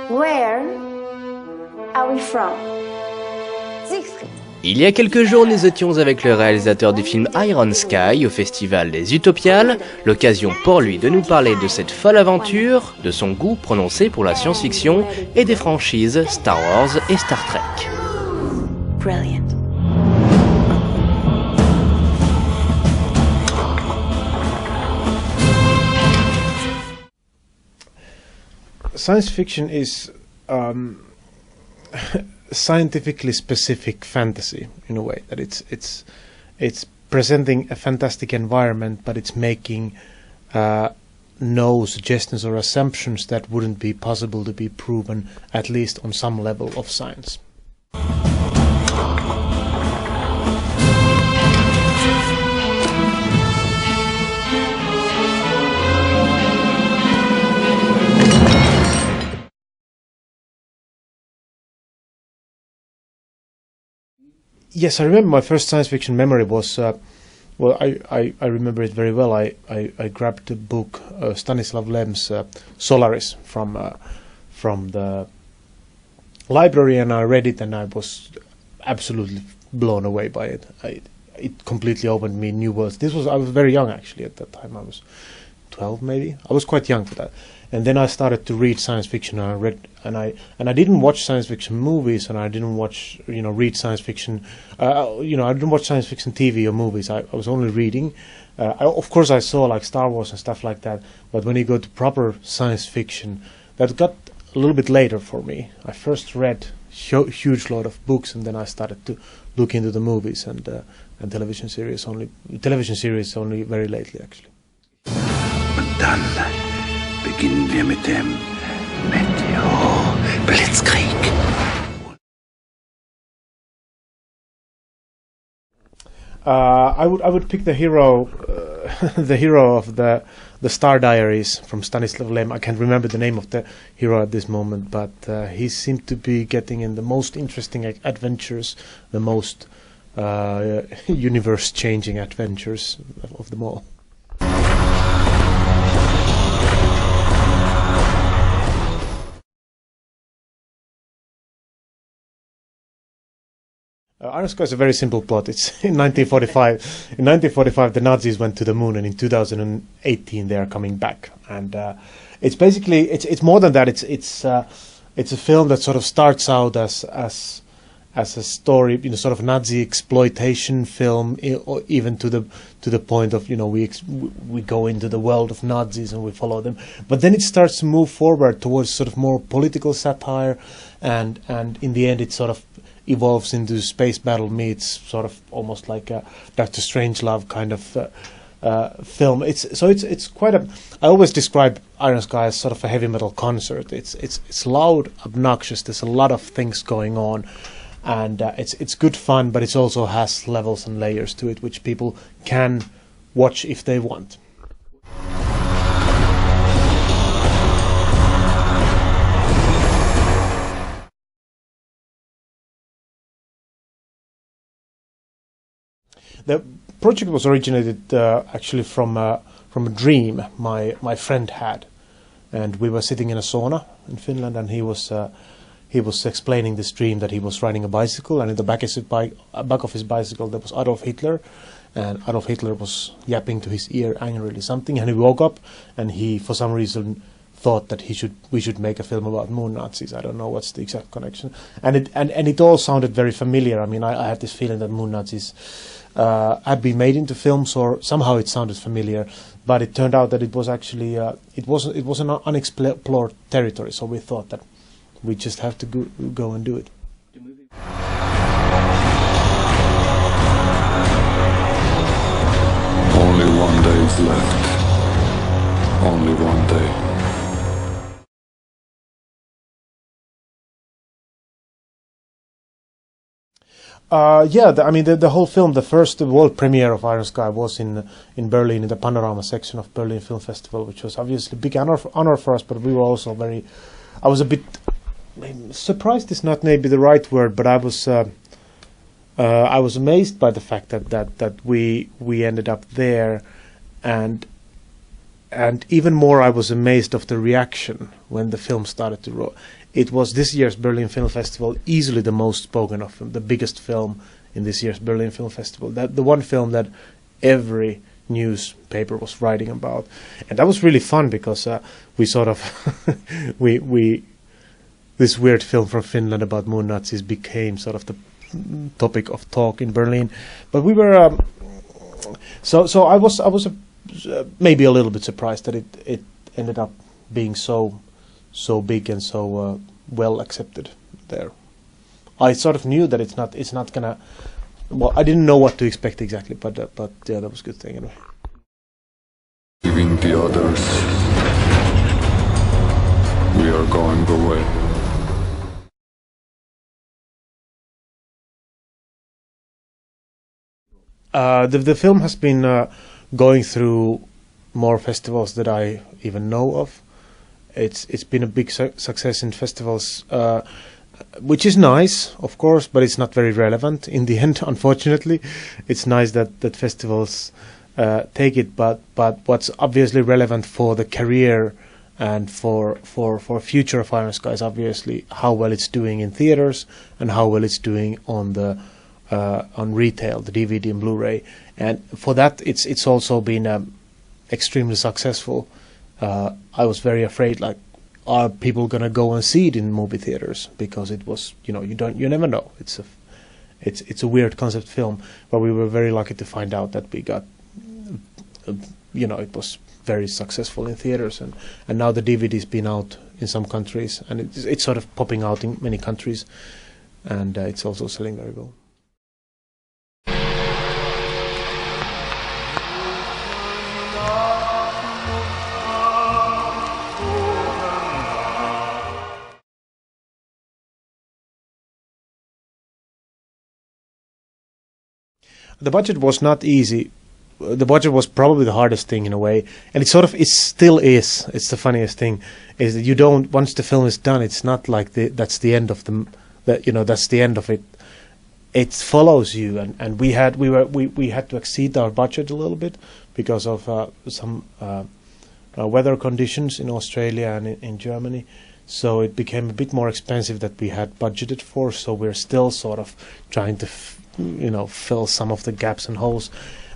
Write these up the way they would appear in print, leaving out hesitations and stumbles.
Where are we from? Siegfried. Il y a quelques jours, nous étions avec le réalisateur du film Iron Sky au festival des Utopiales, l'occasion pour lui de nous parler de cette folle aventure, de son goût prononcé pour la science-fiction et des franchises Star Wars et Star Trek. Brilliant. Science fiction is scientifically specific fantasy in a way, that it's presenting a fantastic environment, but it's making no suggestions or assumptions that wouldn't be possible to be proven, at least on some level of science. Yes, I remember my first science fiction memory was, well, I remember it very well. I grabbed a book, Stanislav Lem's Solaris from the library, and I read it, and I was absolutely blown away by it. It completely opened me new worlds. I was very young actually at that time. I was 12 maybe. I was quite young for that. And then I started to read science fiction, and I didn't watch science fiction movies, and I didn't watch, read science fiction, I didn't watch science fiction TV or movies. I was only reading. Of course I saw like Star Wars and stuff like that, but when you go to proper science fiction, that got a little bit later for me. I first read huge load of books, and then I started to look into the movies and television series only very lately actually. Und dann beginnen wir mit dem Meteor-Blitzkrieg. I would pick the hero, the hero of the Star Diaries from Stanislav Lem. I can't remember the name of the hero at this moment, but he seemed to be getting in the most interesting adventures, the most universe-changing adventures of them all. Iron Sky is a very simple plot. It's in 1945. In 1945, the Nazis went to the moon, and in 2018 they are coming back. And it's basically it's more than that. It's a film that sort of starts out as a story, sort of Nazi exploitation film, or even to the point of we go into the world of Nazis and we follow them. But then it starts to move forward towards sort of more political satire, and in the end it sort of evolves into space battle meets sort of almost like a Dr. Strangelove kind of film. It's quite a. I always describe Iron Sky as sort of a heavy metal concert. It's loud, obnoxious. There's a lot of things going on, and it's good fun, but it also has levels and layers to it, which people can watch if they want. The project was originated actually from a dream my friend had, and we were sitting in a sauna in Finland, and he was explaining this dream that he was riding a bicycle, and in the back of his bicycle there was Adolf Hitler, and Adolf Hitler was yapping to his ear angrily something, and he woke up, and he for some reason thought that we should make a film about moon Nazis. I don't know what's the exact connection, and it all sounded very familiar. I mean, I had this feeling that moon Nazis had been made into films, or somehow it sounded familiar, but it turned out that it was actually it was an unexplored territory. So we thought that we just have to go and do it. Only one day is left. Only one day. The whole film, the world premiere of Iron Sky was in Berlin, in the Panorama section of Berlin Film Festival, which was obviously a big honor for us, but we were also I was a bit surprised is not maybe the right word, but I was amazed by the fact that we ended up there, and and even more, I was amazed of the reaction when the film started to roll. It was this year's Berlin Film Festival, easily the most spoken of film, the biggest film in this year's Berlin Film Festival. That the one film that every newspaper was writing about, and that was really fun because we sort of we this weird film from Finland about moon Nazis became sort of the topic of talk in Berlin. But we were so I was maybe a little bit surprised that it ended up being so big and so well accepted there. I sort of knew that it's not gonna. Well, I didn't know what to expect exactly, but yeah, that was a good thing anyway. Leaving the others, we are going away. The film has been going through more festivals that I even know of. It's been a big success in festivals, which is nice, of course, but it's not very relevant in the end. Unfortunately, it's nice that festivals take it, but what's obviously relevant for the career and for future of Iron Sky is obviously how well it's doing in theaters and how well it's doing on the on retail, the DVD and Blu-ray, and for that it's also been extremely successful. I was very afraid, like, are people gonna go and see it in movie theaters, because it was, you never know. It's a weird concept film, but we were very lucky to find out that we got, it was very successful in theaters, and now the DVD's been out in some countries, and it's sort of popping out in many countries, and it's also selling very well. The budget was not easy. The budget was probably the hardest thing in a way, and it still is. It's the funniest thing, is that you don't, once the film is done, it's not like that's the end of that's the end of it. It follows you, and we had to exceed our budget a little bit because of some weather conditions in Australia and in Germany. So it became a bit more expensive than we had budgeted for. So we're still sort of trying to fill some of the gaps and holes.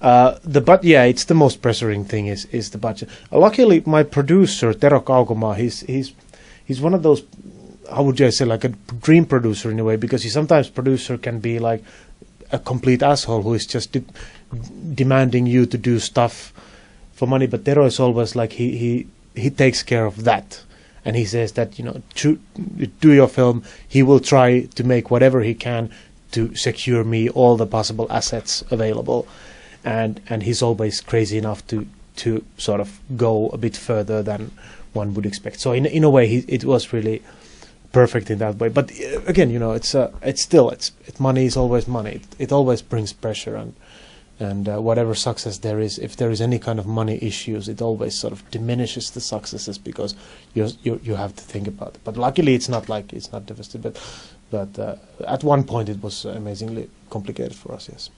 It's the most pressuring thing is the budget. Luckily, my producer Tero Kaukomaa, he's one of those, how would you say, like a dream producer in a way, because sometimes producer can be like a complete asshole who is just demanding you to do stuff for money. But Tero is always like he takes care of that, and he says that to do your film, he will try to make whatever he can to secure me all the possible assets available, and he's always crazy enough to sort of go a bit further than one would expect. So in a way, it was really perfect in that way. But again, it's money is always money. It always brings pressure, and whatever success there is, if there is any kind of money issues, it always sort of diminishes the successes, because you have to think about it. But luckily, it's not devastating. But at one point it was amazingly complicated for us, yes.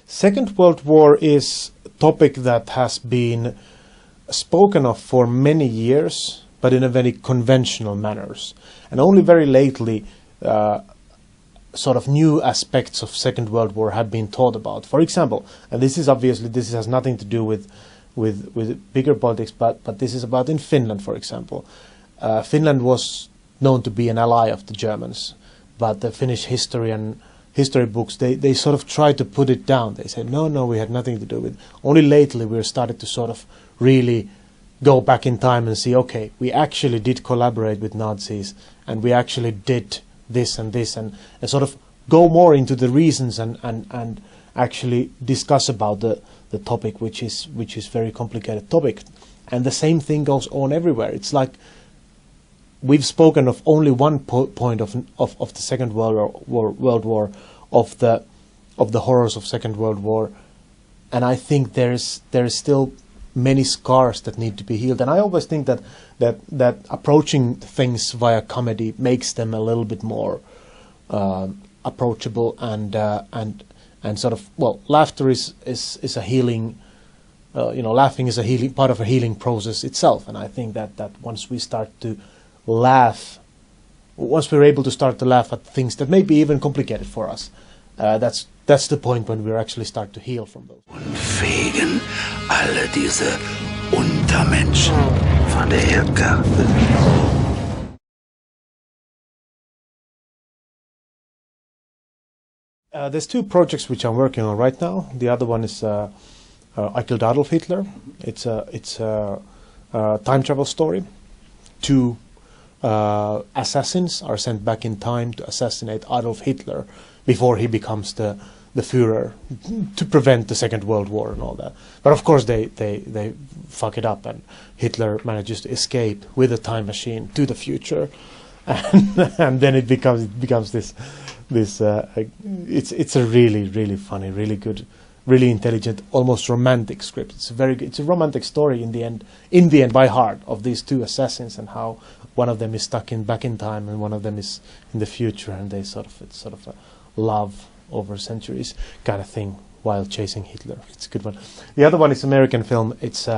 Second World War is a topic that has been spoken of for many years, but in a very conventional manners. And only very lately sort of new aspects of Second World War have been thought about. For example, and this has nothing to do with bigger politics, but this is about in Finland, for example. Finland was known to be an ally of the Germans, but the Finnish history books, they sort of try to put it down. They say, no, we had nothing to do with it. Only lately we're started to sort of really go back in time and see, okay, we actually did collaborate with Nazis, and we actually did this and sort of go more into the reasons and actually discuss about the topic, which is very complicated topic. And the same thing goes on everywhere. It's like we've spoken of only one point of the Second World War, of the horrors of Second World War, and I think there is still many scars that need to be healed. And I always think that approaching things via comedy makes them a little bit more approachable and sort of, well, laughter is a healing. Laughing is a healing part of a healing process itself. And I think that once we start to laugh, once we're able to start to laugh at things that may be even complicated for us, that's the point when we actually start to heal from those. Unfähigen alle diese Untermenschen von der Erdkarte. There's two projects which I'm working on right now. The other one is I Killed Adolf Hitler. It's a time travel story. Two assassins are sent back in time to assassinate Adolf Hitler before he becomes the Führer, to prevent the Second World War and all that. But of course they fuck it up, and Hitler manages to escape with a time machine to the future, and then it becomes this it's a really funny, really good, really intelligent, almost romantic script. It's a romantic story in the end by heart, of these two assassins and how one of them is stuck back in time and one of them is in the future, and it's sort of a love over centuries kind of thing while chasing Hitler. It's a good one. The other one is American film. It's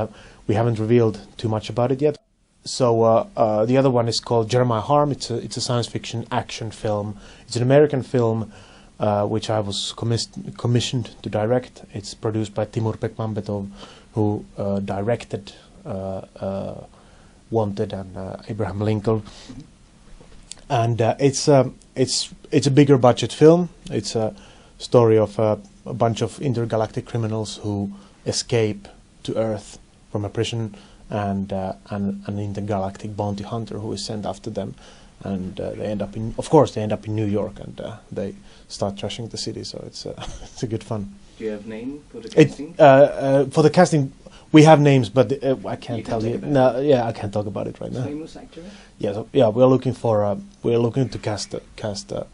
we haven't revealed too much about it yet. So the other one is called Jeremiah Harm. It's a science fiction action film. It's an American film which I was commissioned to direct. It's produced by Timur Bekmambetov, who directed Wanted and Abraham Lincoln. And it's a bigger budget film. It's a story of a bunch of intergalactic criminals who escape to Earth from a prison, and an intergalactic bounty hunter who is sent after them, and they end up in New York, and they start trashing the city. So it's a good fun. Do you have name for the casting? For the casting, we have names, but I can't tell you. No, yeah, I can't talk about it right now. Famous actor? Yeah, we're looking to cast a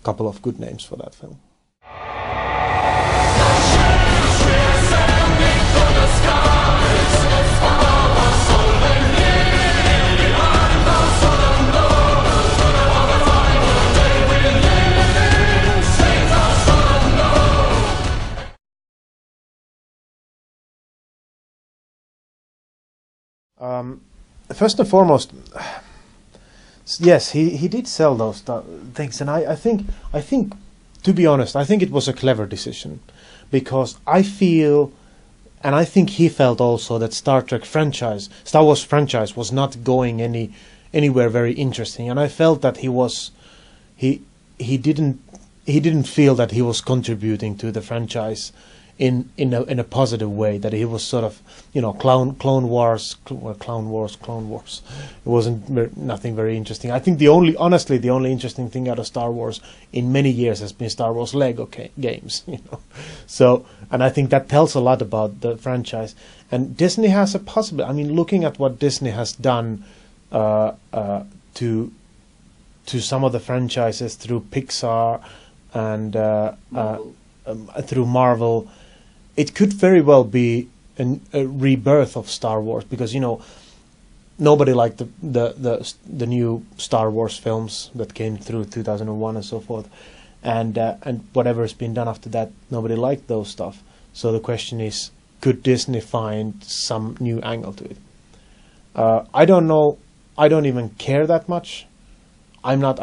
couple of good names for that film. First and foremost, yes, he did sell those things, and I think to be honest, I think it was a clever decision, because I feel, and I think he felt also, that Star Wars franchise was not going anywhere very interesting, and I felt that he didn't feel that he was contributing to the franchise in a positive way, that he was sort of, Clone Wars. It wasn't nothing very interesting. I think the only interesting thing out of Star Wars in many years has been Star Wars Lego games, So, and I think that tells a lot about the franchise. And Disney has a possibility. I mean, looking at what Disney has done to some of the franchises through Pixar and through Marvel, it could very well be a rebirth of Star Wars, because nobody liked the new Star Wars films that came through 2001 and so forth, and whatever has been done after that, nobody liked those stuff. So the question is, could Disney find some new angle to it? I don't know. I don't even care that much. I'm more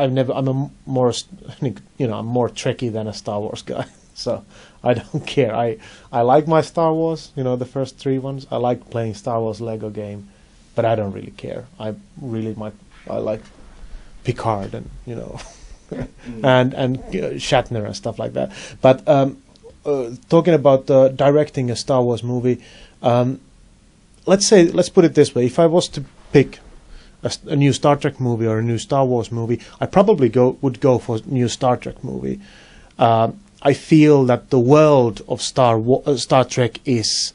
Trekkie than a Star Wars guy. So I don't care. I like my Star Wars, the first 3 ones. I like playing Star Wars Lego game, but I don't really care. I like Picard and and Shatner and stuff like that. But talking about directing a Star Wars movie, let's put it this way: if I was to pick a new Star Trek movie or a new Star Wars movie, I probably would go for a new Star Trek movie. I feel that the world of Star Trek is,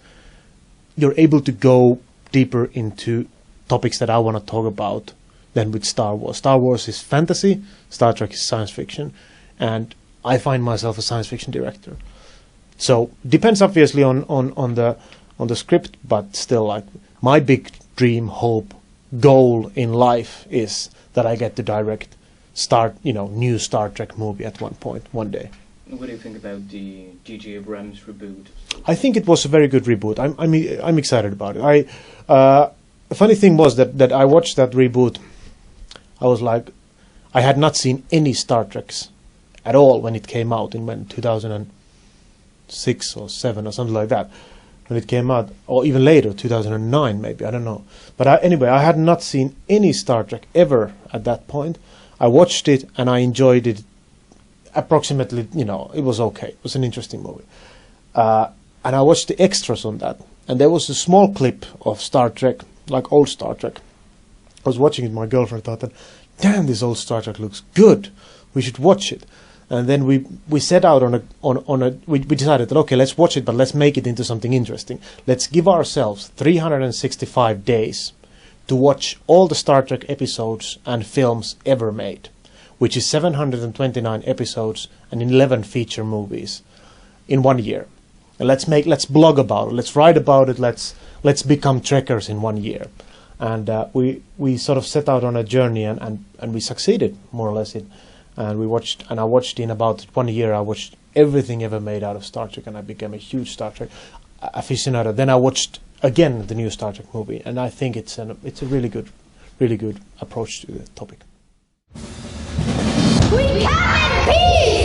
you're able to go deeper into topics that I want to talk about than with Star Wars. Star Wars is fantasy, Star Trek is science fiction, and I find myself a science fiction director. So depends obviously on on the script, but still, like, my big dream, hope, goal in life is that I get to direct new Star Trek movie at one point, one day. What do you think about the J.J. Abrams reboot? I think it was a very good reboot. I'm excited about it. The funny thing was that I watched that reboot. I was like, I had not seen any Star Treks at all when it came out in 2006 or 7 or something like that. When it came out, or even later, 2009 maybe, I don't know. But anyway, I had not seen any Star Trek ever at that point. I watched it and I enjoyed it approximately, it was okay. It was an interesting movie. And I watched the extras on that. And there was a small clip of Star Trek, like old Star Trek. I was watching it, my girlfriend thought that, damn, this old Star Trek looks good. We should watch it. And then we set out we decided that, okay, let's watch it, but let's make it into something interesting. Let's give ourselves 365 days to watch all the Star Trek episodes and films ever made, which is 729 episodes and 11 feature movies in 1 year. And let's blog about it, let's write about it, let's become Trekkers in 1 year. And we sort of set out on a journey and we succeeded more or less. I watched in about 1 year. I watched everything ever made out of Star Trek, and I became a huge Star Trek aficionado. Then I watched again the new Star Trek movie, and I think it's a really good approach to the topic. We come in peace!